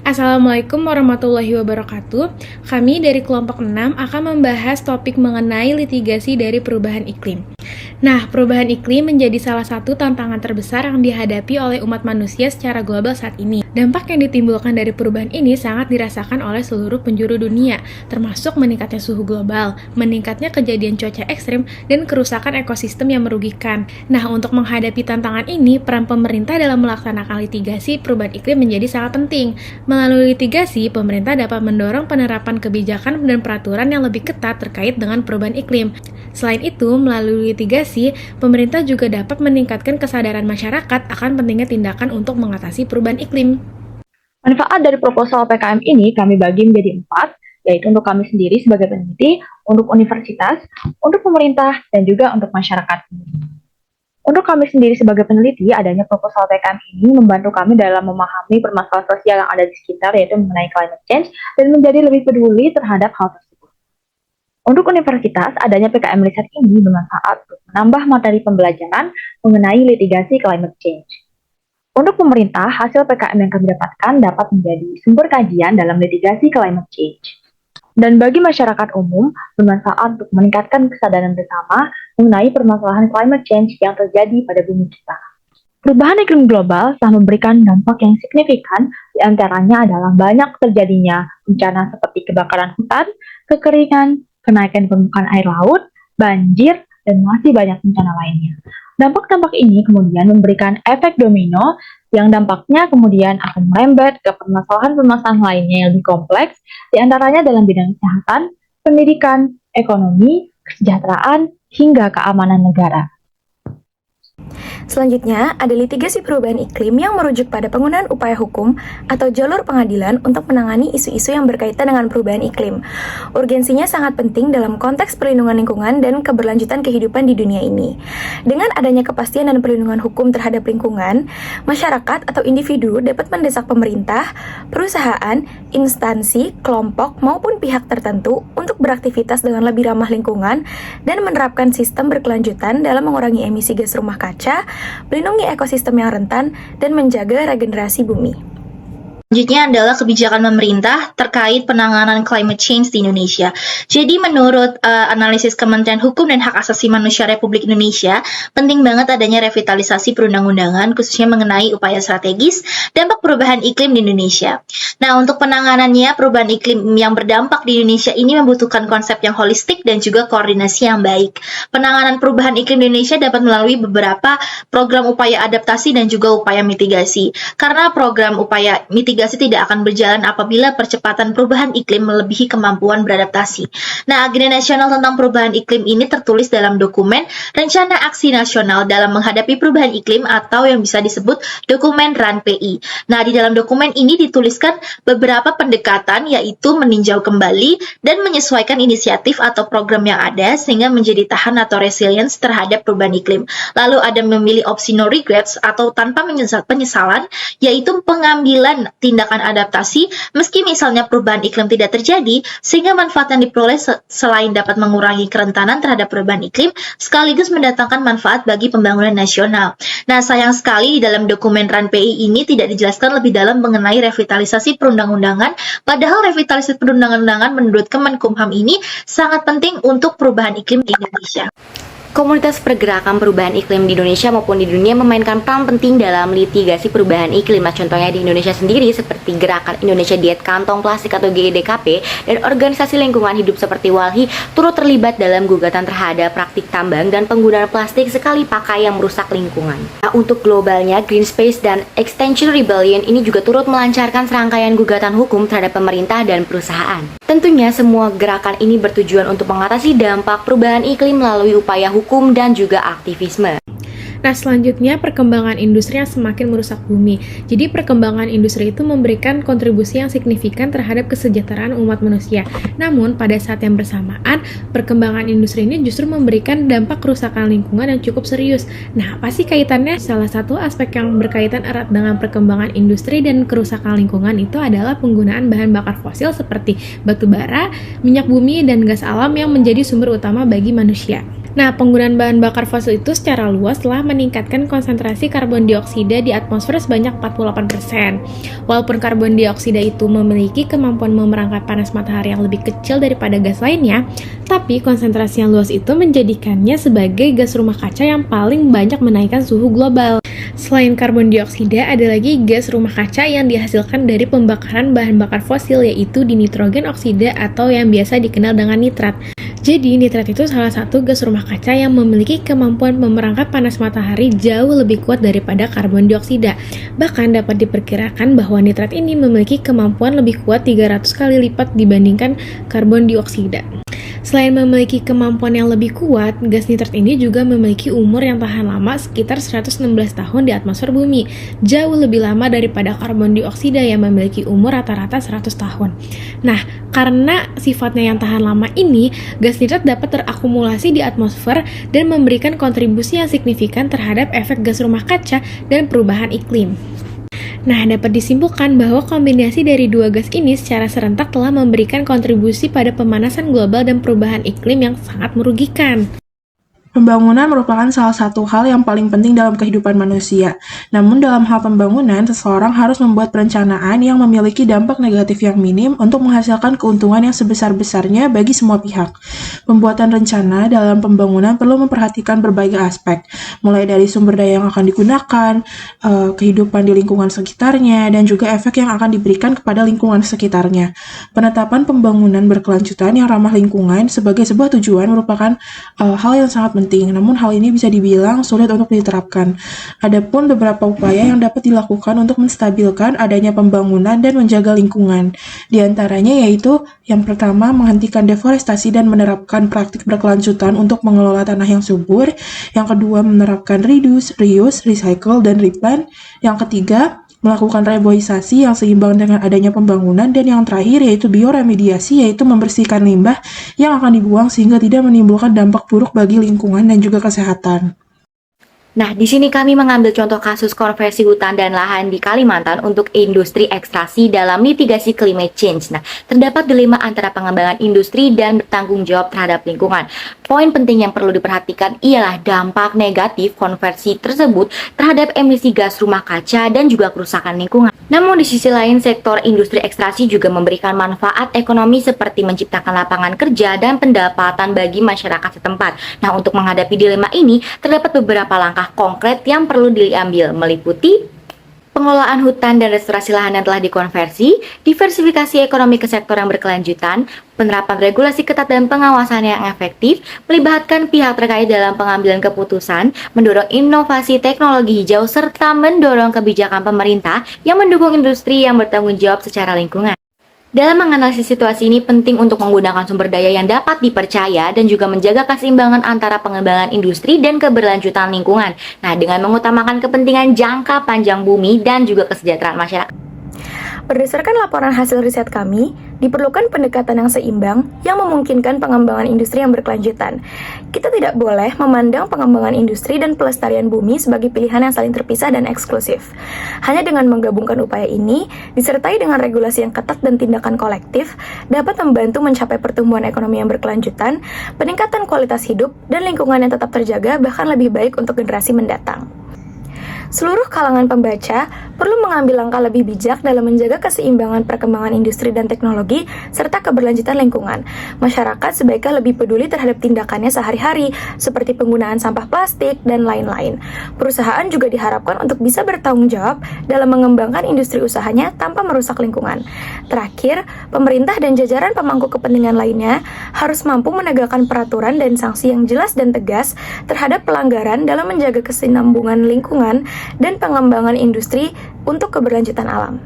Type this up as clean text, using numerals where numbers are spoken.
Assalamualaikum warahmatullahi wabarakatuh. Kami dari kelompok 6 akan membahas topik mengenai litigasi dari perubahan iklim. Nah, perubahan iklim menjadi salah satu tantangan terbesar yang dihadapi oleh umat manusia secara global saat ini. Dampak yang ditimbulkan dari perubahan ini sangat dirasakan oleh seluruh penjuru dunia, termasuk meningkatnya suhu global, meningkatnya kejadian cuaca ekstrim, dan kerusakan ekosistem yang merugikan. Nah, untuk menghadapi tantangan ini, peran pemerintah dalam melaksanakan litigasi perubahan iklim menjadi sangat penting. Melalui litigasi, pemerintah dapat mendorong penerapan kebijakan dan peraturan yang lebih ketat terkait dengan perubahan iklim. Selain itu, melalui litigasi, pemerintah juga dapat meningkatkan kesadaran masyarakat akan pentingnya tindakan untuk mengatasi perubahan iklim. Manfaat dari proposal PKM ini kami bagi menjadi 4, yaitu untuk kami sendiri sebagai peneliti, untuk universitas, untuk pemerintah, dan juga untuk masyarakat. Untuk kami sendiri sebagai peneliti, adanya proposal PKM ini membantu kami dalam memahami permasalahan sosial yang ada di sekitar, yaitu mengenai climate change, dan menjadi lebih peduli terhadap hal tersebut. Untuk universitas, adanya PKM riset ini bermanfaat untuk menambah materi pembelajaran mengenai litigasi climate change. Untuk pemerintah, hasil PKM yang kami dapatkan dapat menjadi sumber kajian dalam litigasi climate change. Dan bagi masyarakat umum, bermanfaat untuk meningkatkan kesadaran bersama mengenai permasalahan climate change yang terjadi pada bumi kita. Perubahan iklim global telah memberikan dampak yang signifikan, diantaranya adalah banyak terjadinya bencana seperti kebakaran hutan, kekeringan, kenaikan permukaan air laut, banjir, dan masih banyak bencana lainnya. Dampak-dampak ini kemudian memberikan efek domino yang dampaknya kemudian akan merembet ke permasalahan-permasalahan lainnya yang lebih kompleks, diantaranya dalam bidang kesehatan, pendidikan, ekonomi, kesejahteraan, hingga keamanan negara. Selanjutnya, ada litigasi perubahan iklim yang merujuk pada penggunaan upaya hukum atau jalur pengadilan untuk menangani isu-isu yang berkaitan dengan perubahan iklim. Urgensinya sangat penting dalam konteks perlindungan lingkungan dan keberlanjutan kehidupan di dunia ini. Dengan adanya kepastian dan perlindungan hukum terhadap lingkungan, masyarakat atau individu dapat mendesak pemerintah, perusahaan, instansi, kelompok, maupun pihak tertentu untuk beraktivitas dengan lebih ramah lingkungan dan menerapkan sistem berkelanjutan dalam mengurangi emisi gas rumah kaca, melindungi ekosistem yang rentan, dan menjaga regenerasi bumi. Selanjutnya adalah kebijakan pemerintah terkait penanganan climate change di Indonesia. Jadi menurut analisis Kementerian Hukum dan Hak Asasi Manusia Republik Indonesia, penting banget adanya revitalisasi perundang-undangan khususnya mengenai upaya strategis dampak perubahan iklim di Indonesia. Nah, untuk penanganannya perubahan iklim yang berdampak di Indonesia ini membutuhkan konsep yang holistik dan juga koordinasi yang baik. Penanganan perubahan iklim di Indonesia dapat melalui beberapa program upaya adaptasi dan juga upaya mitigasi. Karena program upaya mitigasi tidak akan berjalan apabila percepatan perubahan iklim melebihi kemampuan beradaptasi. Nah, Agenda Nasional tentang Perubahan Iklim ini tertulis dalam dokumen Rencana Aksi Nasional dalam Menghadapi Perubahan Iklim atau yang bisa disebut dokumen RAN-PI. Nah, di dalam dokumen ini dituliskan beberapa pendekatan yaitu meninjau kembali dan menyesuaikan inisiatif atau program yang ada sehingga menjadi tahan atau resilience terhadap perubahan iklim. Lalu ada memilih opsi no regrets atau tanpa penyesalan, yaitu pengambilan tindakan adaptasi meski misalnya perubahan iklim tidak terjadi, sehingga manfaat yang diperoleh selain dapat mengurangi kerentanan terhadap perubahan iklim, sekaligus mendatangkan manfaat bagi pembangunan nasional. Nah, sayang sekali di dalam dokumen RAN-PI ini tidak dijelaskan lebih dalam mengenai revitalisasi perundang-undangan, padahal revitalisasi perundang-undangan menurut Kemenkumham ini sangat penting untuk perubahan iklim di Indonesia. Komunitas pergerakan perubahan iklim di Indonesia maupun di dunia memainkan peran penting dalam litigasi perubahan iklim. Nah, contohnya di Indonesia sendiri seperti Gerakan Indonesia Diet Kantong Plastik atau GIDKP dan organisasi lingkungan hidup seperti WALHI turut terlibat dalam gugatan terhadap praktik tambang dan penggunaan plastik sekali pakai yang merusak lingkungan. Nah, untuk globalnya, Greenspace dan Extinction Rebellion ini juga turut melancarkan serangkaian gugatan hukum terhadap pemerintah dan perusahaan. Tentunya semua gerakan ini bertujuan untuk mengatasi dampak perubahan iklim melalui upaya hukum dan juga aktivisme. Nah, selanjutnya perkembangan industri yang semakin merusak bumi. Jadi perkembangan industri itu memberikan kontribusi yang signifikan terhadap kesejahteraan umat manusia. Namun, pada saat yang bersamaan, perkembangan industri ini justru memberikan dampak kerusakan lingkungan yang cukup serius. Nah, apa sih kaitannya? Salah satu aspek yang berkaitan erat dengan perkembangan industri dan kerusakan lingkungan itu adalah penggunaan bahan bakar fosil seperti batu bara, minyak bumi, dan gas alam yang menjadi sumber utama bagi manusia. Nah, penggunaan bahan bakar fosil itu secara luas telah meningkatkan konsentrasi karbon dioksida di atmosfer sebanyak 48%. Walaupun karbon dioksida itu memiliki kemampuan memerangkap panas matahari yang lebih kecil daripada gas lainnya, tapi konsentrasi yang luas itu menjadikannya sebagai gas rumah kaca yang paling banyak menaikkan suhu global. Selain karbon dioksida, ada lagi gas rumah kaca yang dihasilkan dari pembakaran bahan bakar fosil, yaitu di nitrogen oksida atau yang biasa dikenal dengan nitrat. Jadi, nitrat itu salah satu gas rumah kaca yang memiliki kemampuan memerangkap panas matahari jauh lebih kuat daripada karbon dioksida. Bahkan dapat diperkirakan bahwa nitrat ini memiliki kemampuan lebih kuat 300 kali lipat dibandingkan karbon dioksida. Selain memiliki kemampuan yang lebih kuat, gas nitrat ini juga memiliki umur yang tahan lama sekitar 116 tahun di atmosfer bumi, jauh lebih lama daripada karbon dioksida yang memiliki umur rata-rata 100 tahun. Nah, karena sifatnya yang tahan lama ini, gas nitrat dapat terakumulasi di atmosfer dan memberikan kontribusi yang signifikan terhadap efek gas rumah kaca dan perubahan iklim. Nah, dapat disimpulkan bahwa kombinasi dari dua gas ini secara serentak telah memberikan kontribusi pada pemanasan global dan perubahan iklim yang sangat merugikan. Pembangunan merupakan salah satu hal yang paling penting dalam kehidupan manusia. Namun dalam hal pembangunan, seseorang harus membuat perencanaan yang memiliki dampak negatif yang minim untuk menghasilkan keuntungan yang sebesar-besarnya bagi semua pihak. Pembuatan rencana dalam pembangunan perlu memperhatikan berbagai aspek, mulai dari sumber daya yang akan digunakan, kehidupan di lingkungan sekitarnya, dan juga efek yang akan diberikan kepada lingkungan sekitarnya. Penetapan pembangunan berkelanjutan yang ramah lingkungan sebagai sebuah tujuan merupakan hal yang sangat penting, namun hal ini bisa dibilang sulit untuk diterapkan. Adapun beberapa upaya yang dapat dilakukan untuk menstabilkan adanya pembangunan dan menjaga lingkungan. Di antaranya yaitu yang pertama, menghentikan deforestasi dan menerapkan praktik berkelanjutan untuk mengelola tanah yang subur. Yang kedua, menerapkan reduce, reuse, recycle, dan replant. Yang ketiga, melakukan reboisasi yang seimbang dengan adanya pembangunan, dan yang terakhir yaitu bioremediasi, yaitu membersihkan limbah yang akan dibuang sehingga tidak menimbulkan dampak buruk bagi lingkungan dan juga kesehatan. Nah, di sini kami mengambil contoh kasus konversi hutan dan lahan di Kalimantan untuk industri ekstraksi dalam mitigasi climate change. Nah, terdapat dilema antara pengembangan industri dan bertanggung jawab terhadap lingkungan. Poin penting yang perlu diperhatikan ialah dampak negatif konversi tersebut terhadap emisi gas rumah kaca dan juga kerusakan lingkungan. Namun di sisi lain, sektor industri ekstraksi juga memberikan manfaat ekonomi seperti menciptakan lapangan kerja dan pendapatan bagi masyarakat setempat. Nah, untuk menghadapi dilema ini, terdapat beberapa langkah konkret yang perlu diambil, meliputi pengelolaan hutan dan restorasi lahan yang telah dikonversi, diversifikasi ekonomi ke sektor yang berkelanjutan, penerapan regulasi ketat dan pengawasan yang efektif, melibatkan pihak terkait dalam pengambilan keputusan, mendorong inovasi teknologi hijau, serta mendorong kebijakan pemerintah yang mendukung industri yang bertanggung jawab secara lingkungan. Dalam menganalisis situasi ini penting untuk menggunakan sumber daya yang dapat dipercaya dan juga menjaga keseimbangan antara pengembangan industri dan keberlanjutan lingkungan. Nah, dengan mengutamakan kepentingan jangka panjang bumi dan juga kesejahteraan masyarakat. Berdasarkan laporan hasil riset kami, diperlukan pendekatan yang seimbang yang memungkinkan pengembangan industri yang berkelanjutan. Kita tidak boleh memandang pengembangan industri dan pelestarian bumi sebagai pilihan yang saling terpisah dan eksklusif. Hanya dengan menggabungkan upaya ini, disertai dengan regulasi yang ketat dan tindakan kolektif, dapat membantu mencapai pertumbuhan ekonomi yang berkelanjutan, peningkatan kualitas hidup, dan lingkungan yang tetap terjaga bahkan lebih baik untuk generasi mendatang. Seluruh kalangan pembaca perlu mengambil langkah lebih bijak dalam menjaga keseimbangan perkembangan industri dan teknologi serta keberlanjutan lingkungan. Masyarakat sebaiknya lebih peduli terhadap tindakannya sehari-hari, seperti penggunaan sampah plastik dan lain-lain. Perusahaan juga diharapkan untuk bisa bertanggung jawab dalam mengembangkan industri usahanya tanpa merusak lingkungan. Terakhir, pemerintah dan jajaran pemangku kepentingan lainnya harus mampu menegakkan peraturan dan sanksi yang jelas dan tegas terhadap pelanggaran dalam menjaga kesinambungan lingkungan dan pengembangan industri untuk keberlanjutan alam.